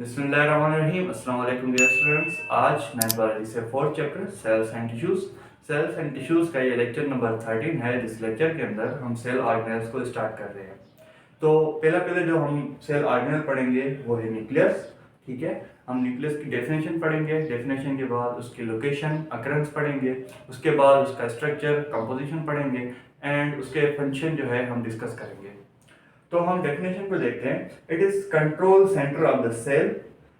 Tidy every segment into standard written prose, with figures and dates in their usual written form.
बिस्मिल्लाहिर्रहमानिर्रहीम। अस्सलाम वालेकुम डियर स्टूडेंट्स। आज मैं बायोलॉजी से fourth chapter cells and tissues का ये लेक्चर नंबर 13 है। इस लेक्चर के अंदर हम सेल ऑर्गेनेल्स को स्टार्ट कर रहे हैं। तो पहले जो हम सेल ऑर्गेनेल पढ़ेंगे वो है न्यूक्लियस। ठीक है, हम न्यूक्लियस की डेफिनेशन पढ़ेंगे। डेफिनेशन के बाद उसकी लोकेशन अकरेंस पढ़ेंगे। उसके बाद उसका स्ट्रक्चर कंपोजिशन पढ़ेंगे एंड उसके फंक्शन जो है हम डिस्कस करेंगे। तो हम डेफिनेशन को देखते हैं। It is control centre of the cell.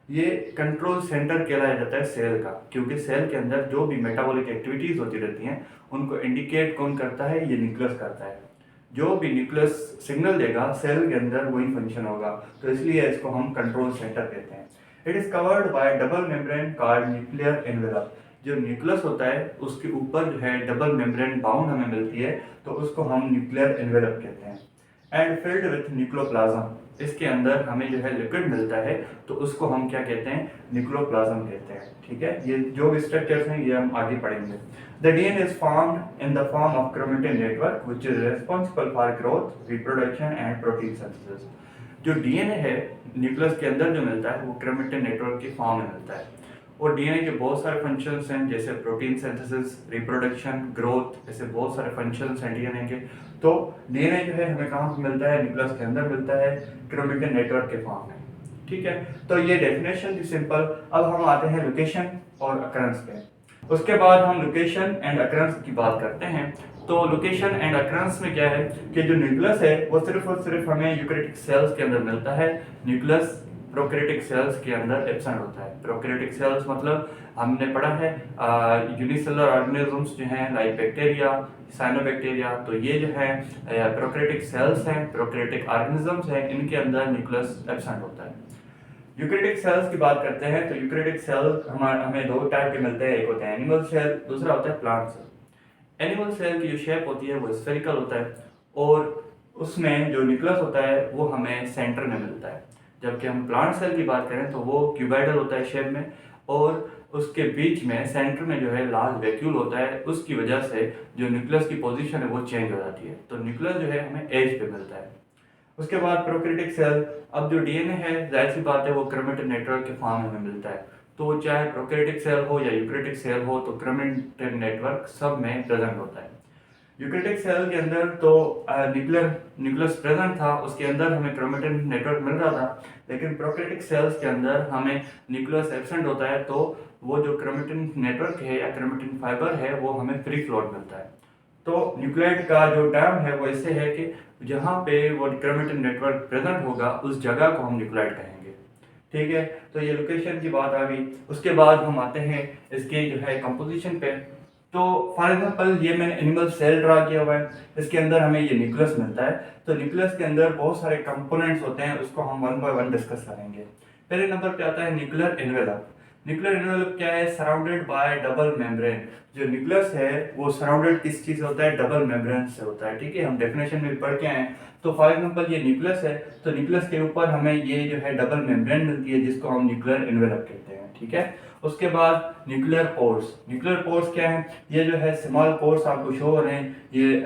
ये कंट्रोल सेंटर कहलाया जाता है सेल का, क्योंकि सेल के अंदर जो भी मेटाबॉलिक एक्टिविटीज होती रहती हैं उनको इंडिकेट कौन करता है, ये न्यूक्लियस करता है। जो भी न्यूक्लियस सिग्नल देगा सेल के अंदर वही फंक्शन होगा, तो इसलिए इसको हम कंट्रोल सेंटर कहते हैं। It is covered by double membrane called nuclear envelope. जो न्यूक्लियस होता है उसके ऊपर जो है डबल मेम्ब्रेन बाउंड हमें मिलती है, तो उसको हम न्यूक्लियर एनवेलप कहते हैं। And filled with nucleoplasm. इसके अंदर हमें जो है लिक्विड मिलता है, तो उसको हम क्या कहते हैं, न्यूक्लियोप्लाज्म कहते हैं। ठीक है, ये जो भी स्ट्रक्चर्स हैं ये हम आगे पढ़ेंगे। The DNA is formed in the form of chromatin network which is responsible for growth, reproduction and protein synthesis. जो डीएनए है न्यूक्लियस के अंदर जो मिलता है वो क्रोमेटिन नेटवर्क की फॉर्म में मिलता है। और डीएनए के बहुत सारे फंक्शंस हैं, जैसे प्रोटीन सिंथेसिस, रिप्रोडक्शन, ग्रोथ, ऐसे बहुत सारे फंक्शंस हैं डीएनए के। तो डीएनए जो है हमें कहाँ पे मिलता है, न्यूक्लियस के अंदर मिलता है, क्रोमेटिन नेटवर्क के फॉर्म में। ठीक है, तो ये डेफिनेशन थी सिंपल। अब हम आते हैं लोकेशन और अकरेंस पे। उसके बाद हम लोकेशन एंड अकरेंस की बात करते हैं। तो लोकेशन एंड अकरेंस में क्या है कि जो न्यूक्लियस है वो सिर्फ और सिर्फ हमें यूकैरियोटिक सेल्स के अंदर मिलता है। न्यूक्लियस प्रोकैरियोटिक सेल्स के अंदर एब्सेंट होता है। प्रोकैरियोटिक सेल्स मतलब हमने पढ़ा है यूनिसेलुलर ऑर्गेनिजम्स जो हैं लाइक बैक्टीरिया, साइनोबैक्टीरिया, तो ये जो है प्रोकैरियोटिक सेल्स हैं, प्रोकैरियोटिक ऑर्गेनिजम्स हैं, इनके अंदर न्यूक्लियस एब्सेंट होता है। यूकैरियोटिक सेल्स की बात करते हैं तो यूकैरियोटिक सेल हमें दो टाइप के मिलते हैं। एक होता है एनिमल सेल, दूसरा होता है प्लांट सेल। एनिमल सेल की जो शेप होती है वो स्फेरिकल होता है, और उसमें जो न्यूक्लियस होता है वो हमें सेंटर में मिलता है। जबकि हम प्लांट सेल की बात करें तो वो क्यूबाइडल होता है शेप में, और उसके बीच में सेंटर में जो है लार्ज वैक्यूल होता है। उसकी वजह से जो न्यूक्लियस की पोजीशन है वो चेंज हो जाती है, तो न्यूक्लियस जो है हमें एज पे मिलता है। उसके बाद प्रोकैरियोटिक सेल, अब जो डीएनए है जाहिर सी बात है वो क्रोमेटिन नेटवर्क के फॉर्म में हमें मिलता है। तो चाहे प्रोकैरियोटिक सेल हो या यूकैरियोटिक सेल हो, तो क्रोमेटिन नेटवर्क सब में प्रेजेंट होता है। यूकैरियोटिक सेल के अंदर तो न्यूक्लियस प्रेजेंट था, उसके अंदर हमें क्रोमेटिन नेटवर्क मिल रहा था। लेकिन प्रोकैरियोटिक सेल्स के अंदर हमें न्यूक्लियस एब्सेंट होता है, तो वो जो क्रोमेटिन नेटवर्क है या क्रोमेटिन फाइबर है वो हमें फ्री फ्लोट मिलता है। तो न्यूक्लियोटाइड का जो टर्म है वो ऐसे है कि जहाँ पे वो क्रोमेटिन नेटवर्क प्रेजेंट होगा उस जगह को हम न्यूक्लियोटाइड कहेंगे। ठीक है, तो ये लोकेशन की बात आ गई। उसके बाद हम आते हैं इसके जो है कंपोजिशन पे। तो फॉर एग्जांपल ये मैंने एनिमल सेल ड्रा किया हुआ है, इसके अंदर हमें ये न्यूक्लियस मिलता है। तो न्यूक्लियस के अंदर बहुत सारे कंपोनेंट्स होते हैं, उसको हम वन बाय वन डिस्कस करेंगे। पहले नंबर पे आता है न्यूक्लियर एनवेलप। न्यूक्लियर एनवेलप क्या है, सराउंडेड बाय डबल मेम्ब्रेन। जो न्यूक्लियस है वो सराउंडेड किस चीज से होता है, डबल मेम्ब्रेन से होता है। ठीक है, हम डेफिनेशन में पढ़ के आए। तो फॉर एग्जांपल ये न्यूक्लियस है, तो न्यूक्लियस के ऊपर हमें ये जो है डबल मेम्ब्रेन मिलती है, जिसको हम न्यूक्लियर एनवेलप कहते हैं। ठीक है, उसके बाद न्यूक्लियर पोर्स। न्यूक्लियर पोर्स क्या है, ये जो है स्मॉल पोर्स आपको शो हो रहे हैं ये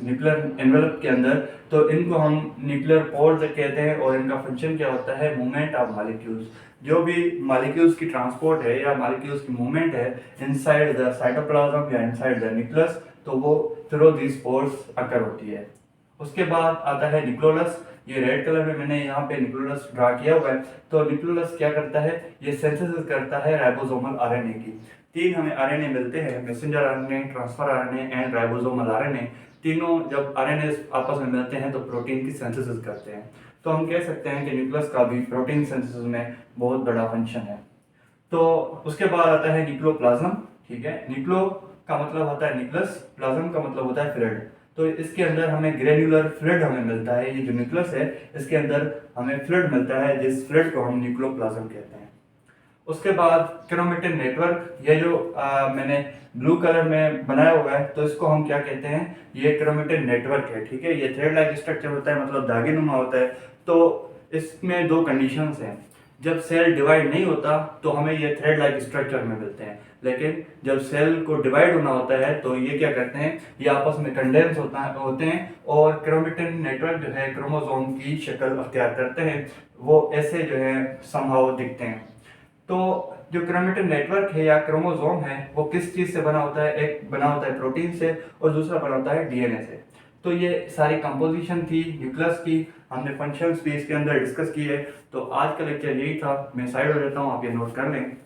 न्यूक्लियर एनवेलप के अंदर, तो इनको हम न्यूक्लियर पोर्स कहते हैं। और इनका फंक्शन क्या होता है, मूवमेंट ऑफ मॉलिक्यूल्स। जो भी मॉलिक्यूल्स की ट्रांसपोर्ट है या मॉलिक्यूल्स की मूवमेंट है इनसाइड द साइटोप्लाज्म या इनसाइड द न्यूक्लियस, तो वो थ्रू दीज पोर्स अकर होती है। उसके बाद आता है न्यूक्लियोलस। ये रेड कलर में मैंने यहाँ पे न्यूक्लियोलस ड्रा किया हुआ है। तो न्यूक्लियोलस क्या करता है, ये सिंथेसिस करता है राइबोसोमल आरएनए की। तीन हमें आरएनए मिलते हैं, messenger RNA, transfer RNA and ribosomal RNA. तीनों जब आरएनए आपस में मिलते हैं तो प्रोटीन की सिंथेसिस करते हैं। तो हम कह सकते हैं कि न्यूक्लियस का भी प्रोटीन सिंथेसिस में बहुत बड़ा फंक्शन है। तो उसके बाद आता है न्यूक्लियोप्लाज्म। ठीक है, न्यूक्लियो का मतलब होता है न्यूक्लियस, प्लाज्म का मतलब होता है फ्लूइड। तो इसके अंदर हमें ग्रेन्युलर फ्लूइड हमें मिलता है। ये जो न्यूक्लियस है इसके अंदर हमें फ्लूइड मिलता है, जिस फ्लूइड को हम न्यूक्लियोप्लाज्म कहते हैं। उसके बाद क्रोमेटिन नेटवर्क, ये जो मैंने ब्लू कलर में बनाया हुआ है, तो इसको हम क्या कहते हैं, ये क्रोमेटिन नेटवर्क है। ठीक है, ये थ्रेड लाइक स्ट्रक्चर होता है, मतलब धागे नुमा होता है। तो इसमें दो कंडीशंस हैं। जब सेल डिवाइड नहीं होता तो हमें ये थ्रेड लाइक स्ट्रक्चर में मिलते हैं, लेकिन जब सेल को डिवाइड होना होता है तो ये क्या करते हैं, ये आपस में कंडेंस होते हैं और क्रोमेटिन नेटवर्क जो है क्रोमोसोम की शक्ल अख्तियार करते हैं, वो ऐसे जो है समहाउ दिखते हैं। तो जो क्रोमेटिन नेटवर्क है या क्रोमोसोम है वो किस चीज़ से बना होता है, एक बना होता है प्रोटीन से और दूसरा बना होता है डीएनए से। तो ये सारी कंपोजिशन थी न्यूक्लियस की, हमने फंक्शंस भी इसके अंदर डिस्कस किए। तो आज का लेक्चर यही था, मैं साइड हो जाता हूँ, आप ये नोट कर लें।